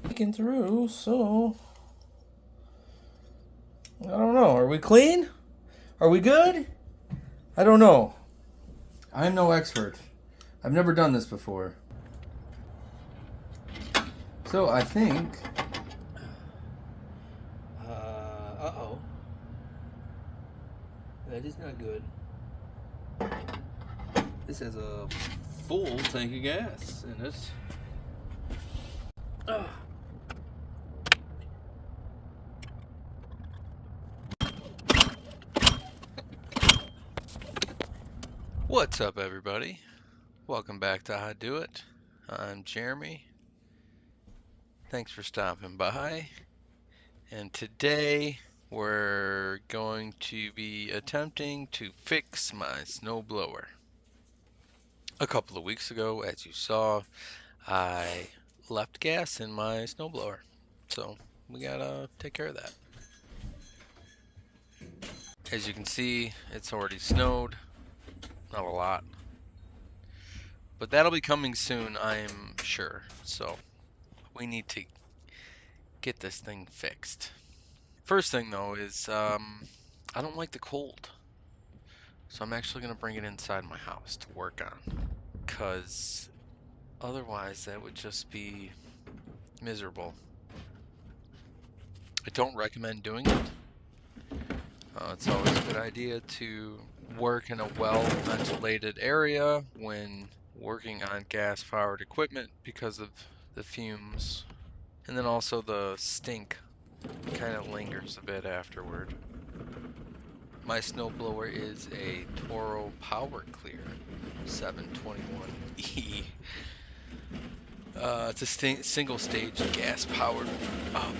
Looking through, so I don't know. Are we clean? Are we good? I don't know. I'm no expert. I've never done this before. So I think. Uh-oh. That is not good. This has a full tank of gas in it. What's up, everybody? Welcome back to How I Do It. I'm Jeremy. Thanks for stopping by. And today we're going to be attempting to fix my snowblower. A couple of weeks ago, as you saw, I left gas in my snowblower. So we gotta take care of that. As you can see, it's already snowed. Not a lot. But that'll be coming soon, I'm sure. So we need to get this thing fixed. First thing though is I don't like the cold. So I'm actually going to bring it inside my house to work on. Because otherwise that would just be miserable. I don't recommend doing it. It's always a good idea to work in a well-ventilated area when working on gas-powered equipment because of the fumes. And then also the stink kind of lingers a bit afterward. My snowblower is a Toro Power Clear 721E. It's a single-stage gas-powered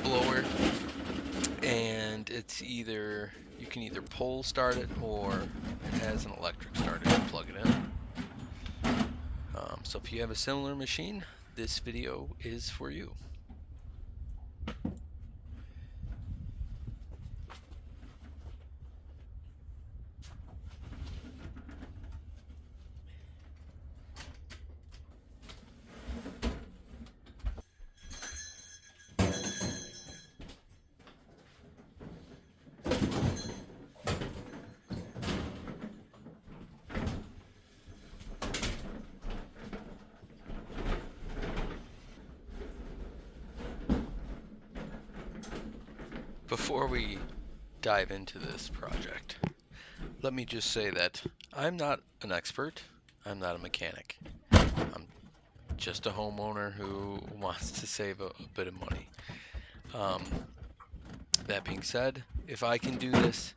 blower, and it's either you can either pull start it or it has an electric starter to plug it in. So if you have a similar machine, this video is for you. Before we dive into this project, let me just say that I'm not an expert. I'm not a mechanic. I'm just a homeowner who wants to save a bit of money. That being said, if I can do this,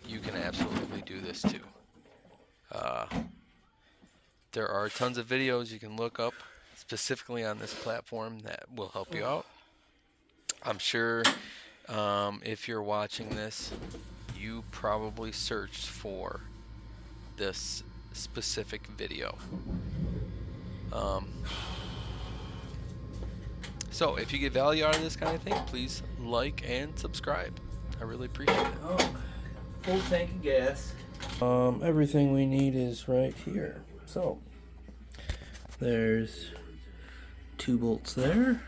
you can absolutely do this too. There are tons of videos you can look up specifically on this platform that will help you out. I'm sure if you're watching this, you probably searched for this specific video. So if you get value out of this kind of thing, please like and subscribe. I really appreciate it. Oh, full tank of gas. Everything we need is right here. So there's 2 bolts there.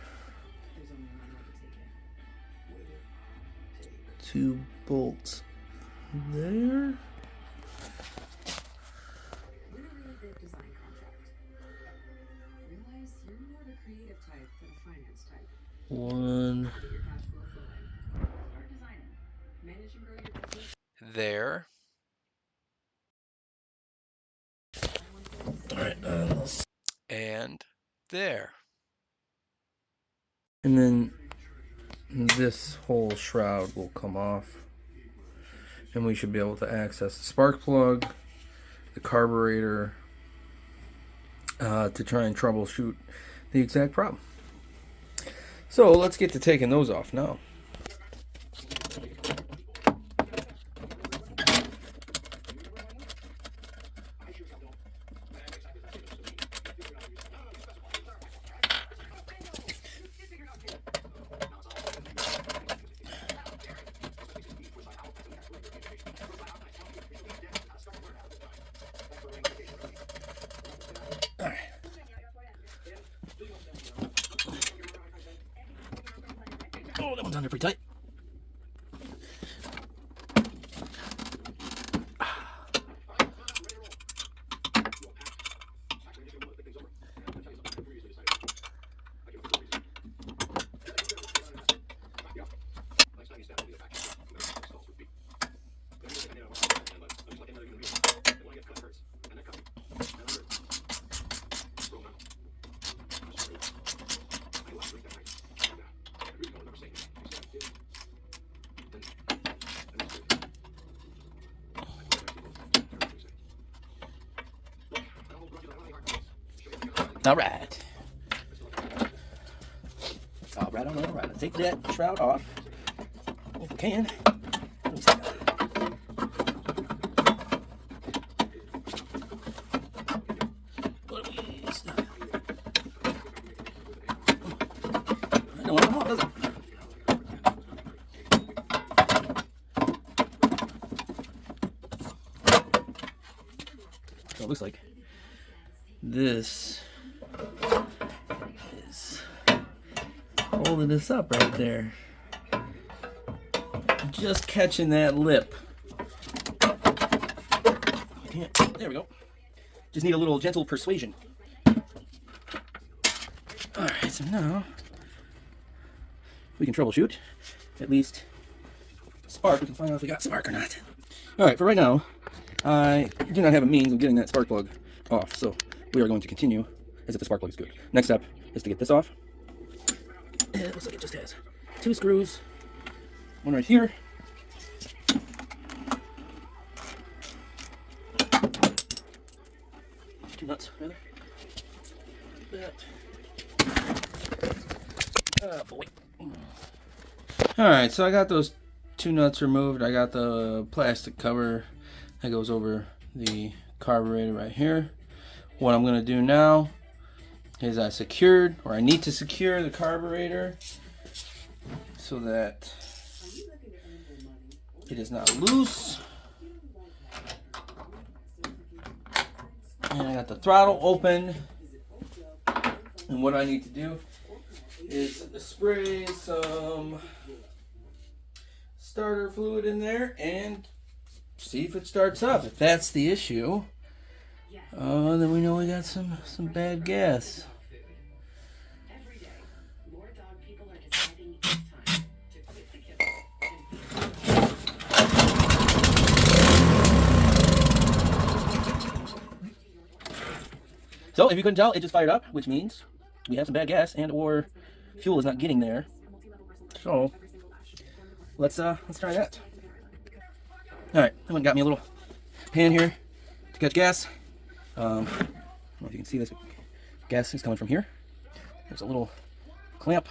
2 bolts there. One there. All right, and there. And then this whole shroud will come off, and we should be able to access the spark plug, the carburetor, to try and troubleshoot the exact problem. So let's get to taking those off now. Oh, that one's on there pretty tight. All right. All right. Let's take that shroud off if we can. I don't want to hold, does it? So it looks like this is holding this up right there. Just catching that lip. There we go. Just need a little gentle persuasion. Alright, so now we can troubleshoot. At least spark. We can find out if we got spark or not. Alright, for right now, I do not have a means of getting that spark plug off, so we are going to continue as if the spark plug is good. Next step is to get this off. And it looks like it just has 2 screws. One right here. Two nuts, rather. Oh boy. Alright, so I got those 2 nuts removed. I got the plastic cover that goes over the carburetor right here. What I'm going to do now is I need to secure the carburetor so that it is not loose. And I got the throttle open. And what I need to do is spray some starter fluid in there and see if it starts up. If that's the issue, then we know we got some bad gas. So if you couldn't tell, it just fired up, which means we have some bad gas and or fuel is not getting there. So let's try that. All right, I got me a little pan here to catch gas. I don't know if you can see this, but gas is coming from here. There's a little clamp.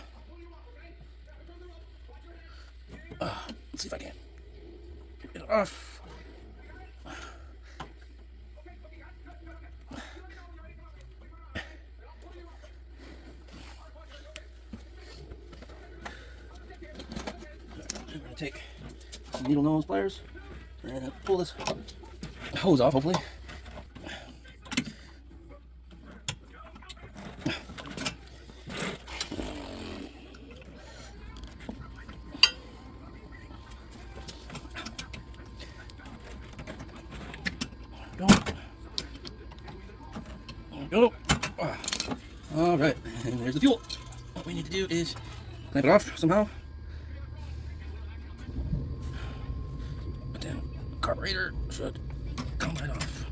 Let's see if I can get it off. I'm going to take some needle nose pliers and pull this hose off, hopefully. Go. All right, and there's the fuel. What we need to do is clamp it off somehow. But then carburetor should come right off.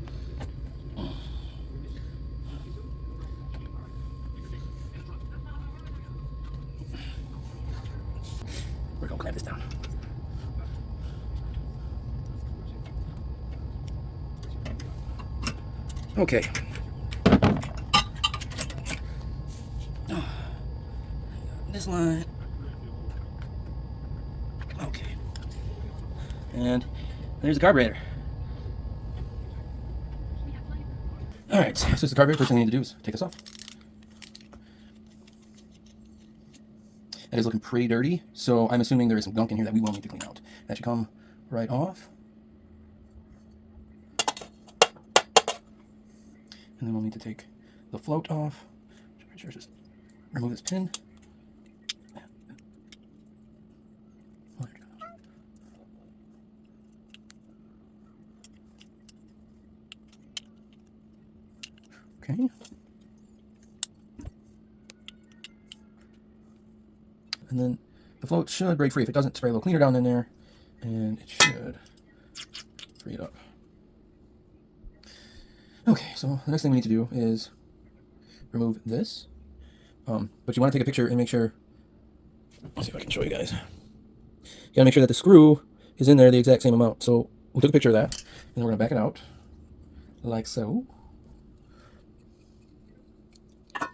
We're gonna clamp this down. Okay. This line. Okay. And there's the carburetor. Alright, so it's the carburetor. First thing I need to do is take this off. It is looking pretty dirty, so I'm assuming there is some gunk in here that we will need to clean out. That should come right off. And then we'll need to take the float off. Just remove this pin. Okay. And then the float should break free. If it doesn't, spray a little cleaner down in there, and it should free it up. Okay, so the next thing we need to do is remove this. But you want to take a picture and make sure. Let's see if I can show you guys. You gotta make sure that the screw is in there the exact same amount. So we took a picture of that, and then we're gonna back it out like so. Okay.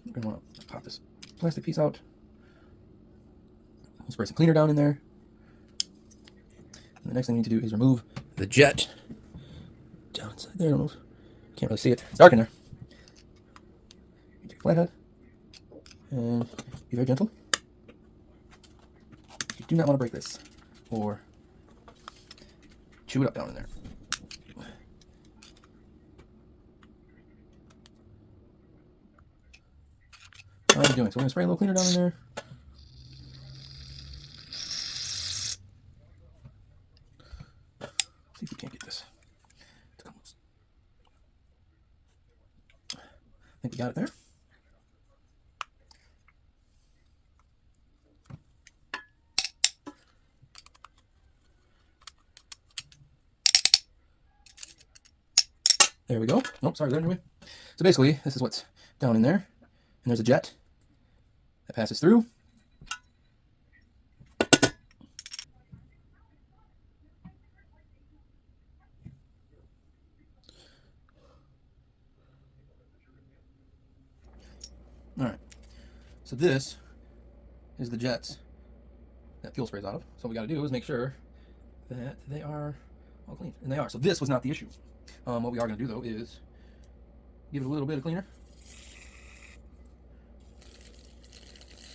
We're gonna want to pop this plastic piece out. We'll spray some cleaner down in there. And the next thing we need to do is remove the jet down inside there. I don't know. Can't really see it. It's dark in there. You take a flathead and be very gentle. You do not want to break this or chew it up down in there. How are you doing? So we're going to spray a little cleaner down in there. See if we can't get this to come loose. I think we got it there. There we go. Nope, sorry there anyway. So basically, this is what's down in there. And there's a jet that passes through. Alright. So this is the jets that fuel sprays out of. So what we got to do is make sure that they are all clean. And they are. So this was not the issue. What we are going to do, though, is give it a little bit of cleaner.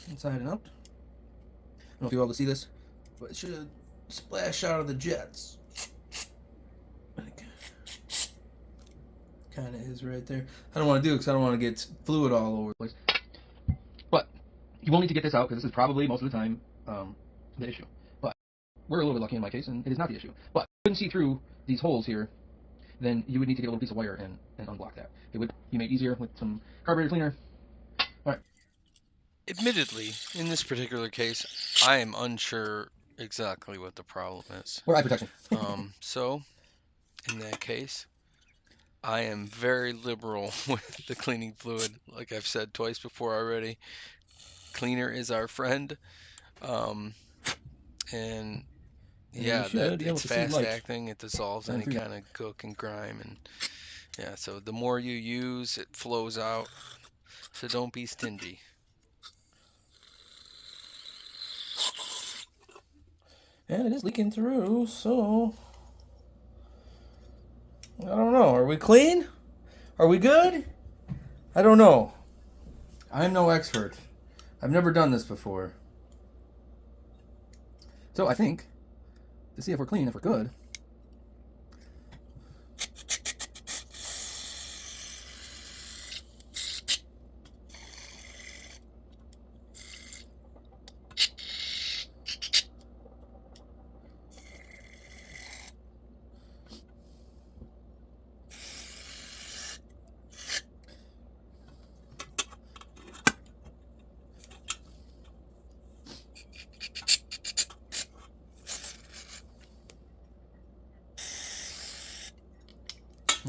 Inside and out. I don't know if you're able to see this, but it should splash out of the jets. Like, kind of is right there. I don't want to do it because I don't want to get fluid all over the place. But you will need to get this out because this is probably, most of the time, the issue. But we're a little bit lucky in my case, and it is not the issue. But if you couldn't see through these holes here, then you would need to get a little piece of wire and unblock that. It would be made easier with some carburetor cleaner. All right. Admittedly, in this particular case, I am unsure exactly what the problem is. Or eye protection. So, in that case, I am very liberal with the cleaning fluid. Like I've said twice before already, cleaner is our friend. And yeah, it's fast acting. It dissolves any kind of gook and grime, and yeah. So the more you use, it flows out. So don't be stingy. And it is leaking through, so I don't know. Are we clean? Are we good? I don't know. I'm no expert. I've never done this before. So I think, to see if we're clean, if we're good,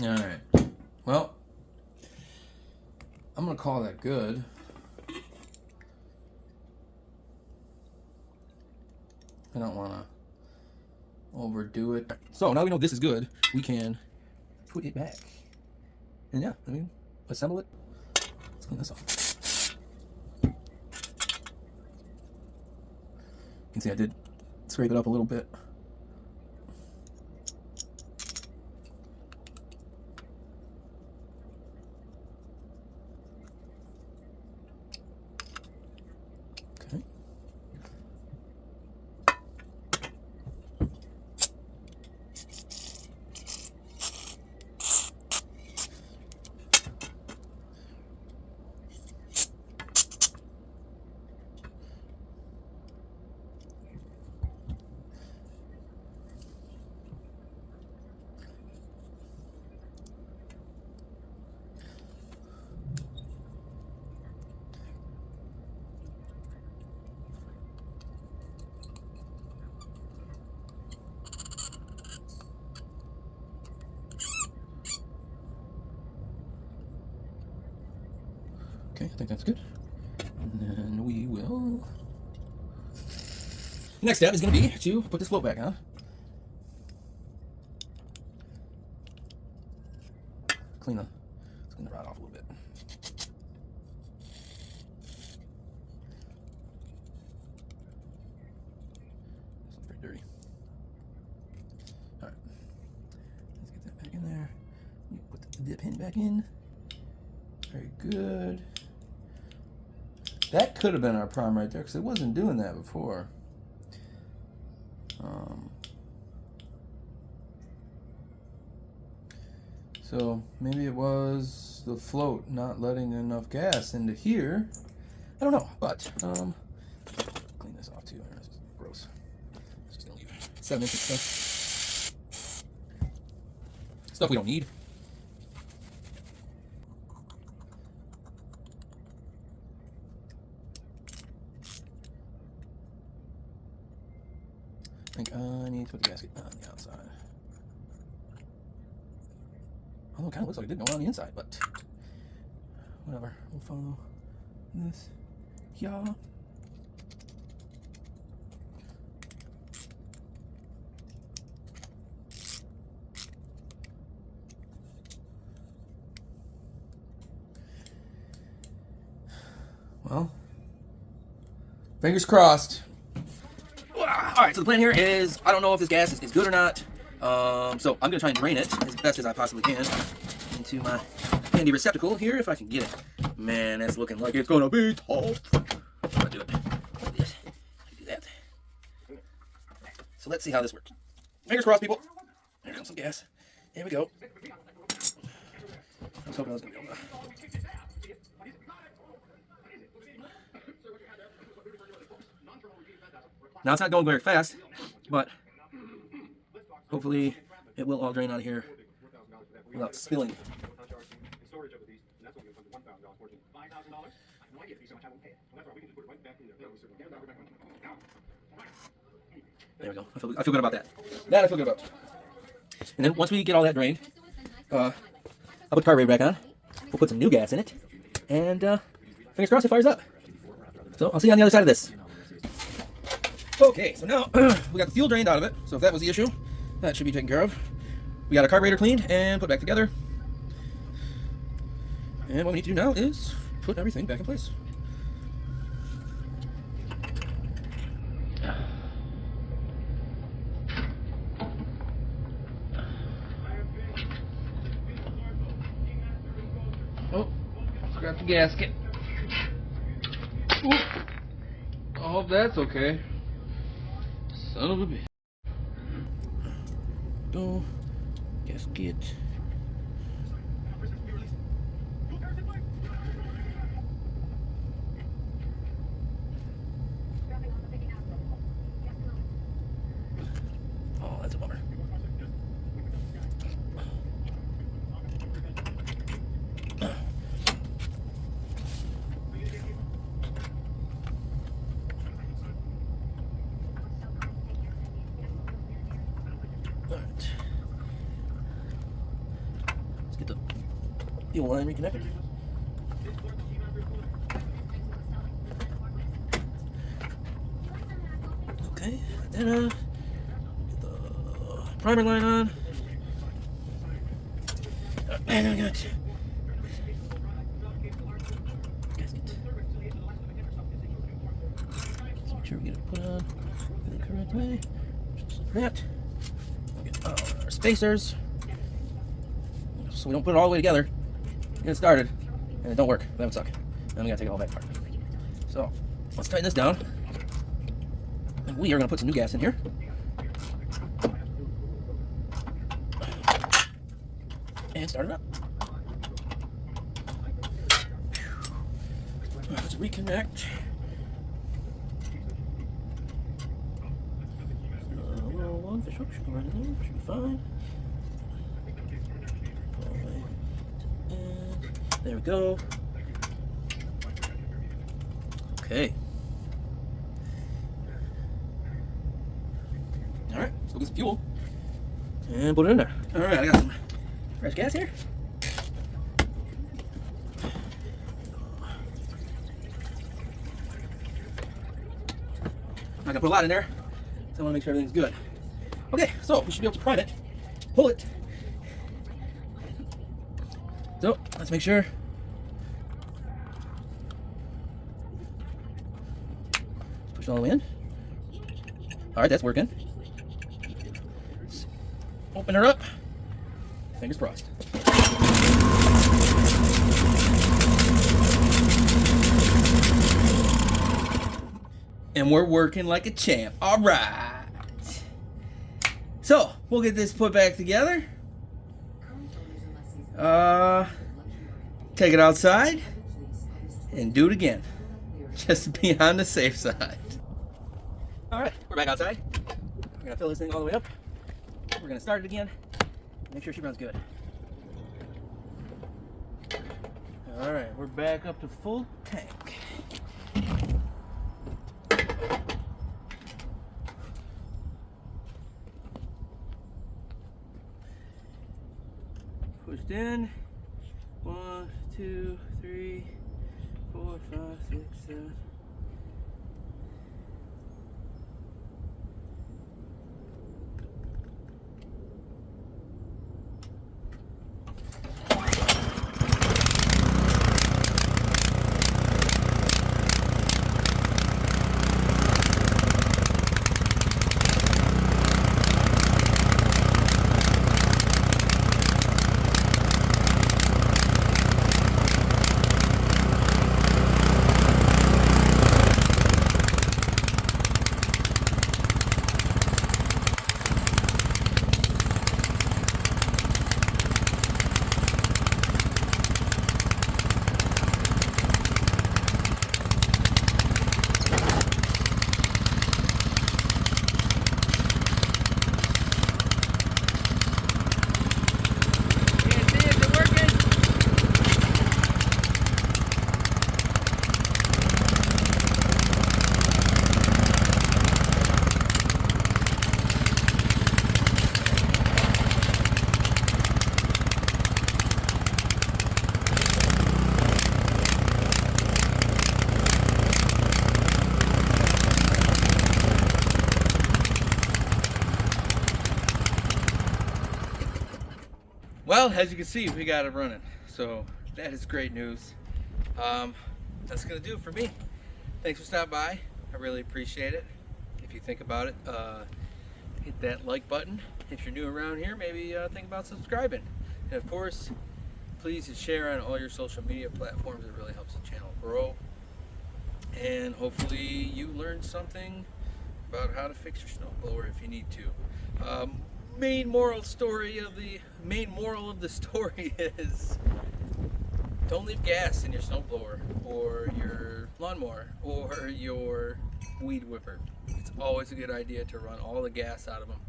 alright. Well, I'm going to call that good. I don't want to overdo it. So now we know this is good, we can put it back. And yeah, I mean, assemble it. Let's clean this off. You can see I did scrape it up a little bit. Okay. Okay, I think that's good. And then we will... The next step is going to be to put this float back on. Clean the rod off a little bit. This one's pretty dirty. Alright. Let's get that back in there. Put the dip pin back in. Very good. That could have been our prime right there because it wasn't doing that before. So maybe it was the float not letting enough gas into here. I don't know, but clean this off too. This is gross. It's just gonna leave 7 inches stuff. Stuff we don't need. I think I need to put the gasket on the outside. Although it kind of looks like it did go on the inside, but whatever. We'll follow this here. Well, fingers crossed. Alright, so the plan here is, I don't know if this gas is good or not. So I'm going to try and drain it as best as I possibly can into my handy receptacle here, if I can get it. Man, that's looking like it's going to be tough. I'll do it. Do that. So let's see how this works. Fingers crossed, people. There comes some gas. Here we go. I was hoping I was going to be able to... Now, it's not going very fast, but hopefully it will all drain out of here without spilling. There we go. I feel good about that. That I feel good about. And then once we get all that drained, I'll put the carburetor back on. We'll put some new gas in it, and fingers crossed it fires up. So I'll see you on the other side of this. Okay, so now we got the fuel drained out of it. So if that was the issue, that should be taken care of. We got our carburetor cleaned and put back together. And what we need to do now is put everything back in place. Oh, scrap the gasket. Ooh. I hope that's okay. Son of a bitch. Go. Gasket. Oh, that's a bummer. Fuel line reconnected. Okay, then get the primer line on. And I got gasket. Let's make sure we get it put on the correct way. Just like that. We'll get our spacers, so we don't put it all the way together. Get it started, and it don't work. That would suck. Then we gotta take it all back apart. So let's tighten this down, and we are gonna put some new gas in here. And start it up. Let's reconnect. Little one fish hook should go right in there. Should be fine. There we go. Okay. Alright, let's go get some fuel. And put it in there. Alright, I got some fresh gas here. gonna put a lot in there, so I wanna make sure everything's good. Okay, so we should be able to prime it, pull it. So let's make sure. Push it all the way in. All right, that's working. Let's open her up. Fingers crossed. And we're working like a champ. All right. So we'll get this put back together. Take it outside and do it again, just to be on the safe side. All right, we're back outside. We're gonna fill this thing all the way up. We're gonna start it again. Make sure she runs good. All right, we're back up to full tank. Pushed in. 1, 2, 3, 4, 5, 6, 7. Well, as you can see, we got it running. So that is great news. That's gonna do it for me. Thanks for stopping by. I really appreciate it. If you think about it, hit that like button. If you're new around here, maybe think about subscribing. And of course, please share on all your social media platforms. It really helps the channel grow. And hopefully you learned something about how to fix your snowblower if you need to. Main moral of the story is don't leave gas in your snowblower or your lawnmower or your weed whipper. It's always a good idea to run all the gas out of them.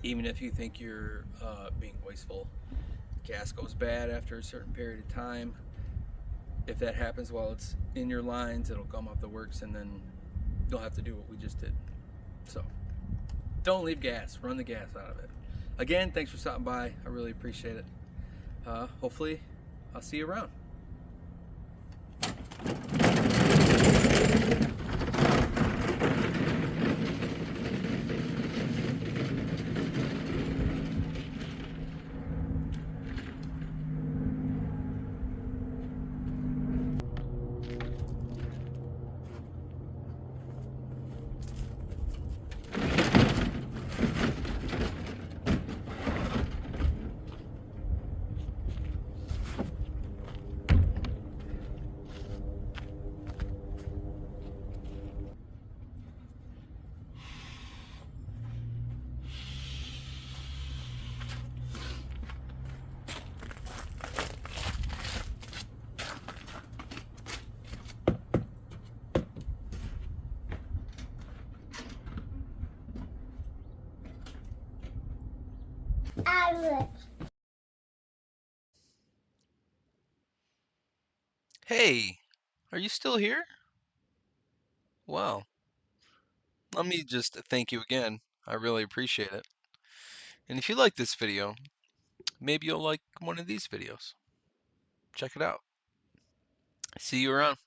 Even if you think you're being wasteful. Gas goes bad after a certain period of time. If that happens while it's in your lines, it'll gum up the works and then you'll have to do what we just did. So don't leave gas, run the gas out of it. Again, thanks for stopping by. I really appreciate it. Hopefully I'll see you around. Hey, are you still here? Wow. Let me just thank you again. I really appreciate it. And if you like this video, maybe you'll like one of these videos. Check it out. See you around.